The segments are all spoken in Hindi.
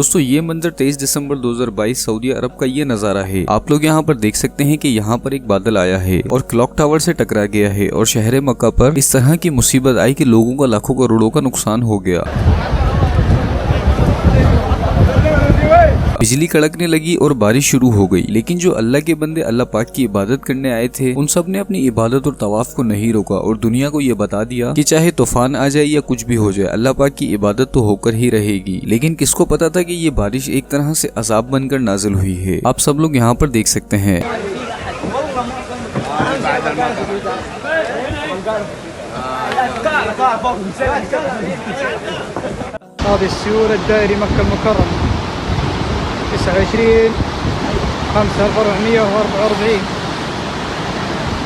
दोस्तों ये मंजर 23 दिसंबर 2022 सऊदी अरब का ये नज़ारा है। आप लोग यहाँ पर देख सकते हैं कि यहाँ पर एक बादल आया है और क्लॉक टावर से टकरा गया है और शहर मक्का पर इस तरह की मुसीबत आई कि लोगों का लाखों करोड़ों का नुकसान हो गया। बिजली कड़कने लगी और बारिश शुरू हो गई, लेकिन जो अल्लाह के बंदे अल्लाह पाक की इबादत करने आए थे उन सब ने अपनी इबादत और तवाफ को नहीं रोका और दुनिया को ये बता दिया कि चाहे तूफान आ जाए या कुछ भी हो जाए, अल्लाह पाक की इबादत तो होकर ही रहेगी। लेकिन किसको पता था कि ये बारिश एक तरह से अजाब बनकर नाजिल हुई है। आप सब लोग यहाँ पर देख सकते हैं।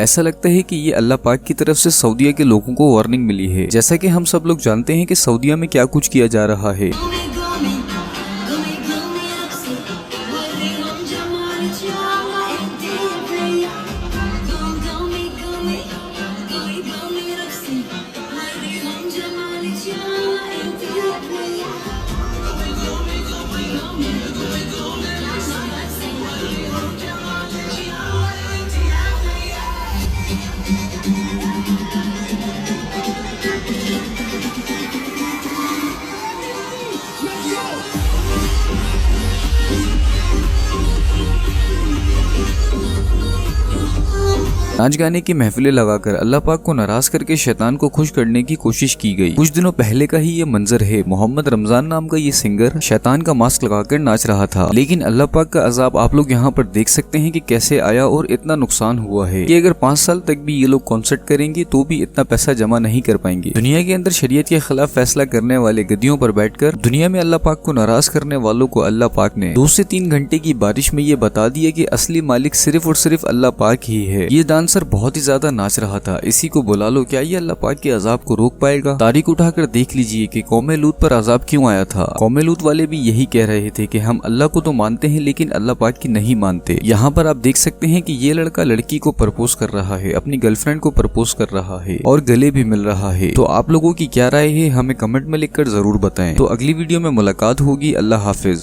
ऐसा लगता है कि ये अल्लाह पाक की तरफ से सऊदीया के लोगों को वार्निंग मिली है। जैसा कि हम सब लोग जानते हैं कि सऊदीया में क्या कुछ किया जा रहा है। नाच गाने की महफिलें लगाकर अल्लाह पाक को नाराज करके शैतान को खुश करने की कोशिश की गई। कुछ दिनों पहले का ही ये मंजर है। मोहम्मद रमजान नाम का ये सिंगर शैतान का मास्क लगाकर नाच रहा था, लेकिन अल्लाह पाक का अजाब आप लोग यहाँ पर देख सकते हैं कि कैसे आया और इतना नुकसान हुआ है कि अगर 5 साल तक भी ये लोग कॉन्सर्ट करेंगे तो भी इतना पैसा जमा नहीं कर पाएंगे। दुनिया के अंदर शरीयत के खिलाफ फैसला करने वाले गद्दियों पर बैठकर दुनिया में अल्लाह पाक को नाराज करने वालों को अल्लाह पाक ने 2 से 3 घंटे की बारिश में ये बता दिया कि असली मालिक सिर्फ और सिर्फ अल्लाह पाक ही है। ये डांसर बहुत ही ज्यादा नाच रहा था, इसी को बुला लो, क्या ये अल्लाह पाक के अजाब को रोक पाएगा? तारीख उठाकर देख लीजिए कि कौमे लूत पर अजाब क्यों आया था। कौमे लूत वाले भी यही कह रहे थे कि हम अल्लाह को तो मानते हैं लेकिन अल्लाह पाक की नहीं मानते। यहाँ पर आप देख सकते हैं कि ये लड़का लड़की को प्रपोज कर रहा है, अपनी गर्लफ्रेंड को प्रपोज कर रहा है और गले भी मिल रहा है। तो आप लोगों की क्या राय है हमें कमेंट में लिखकर जरूर बताएं। तो अगली वीडियो में मुलाकात होगी। अल्लाह हाफिज।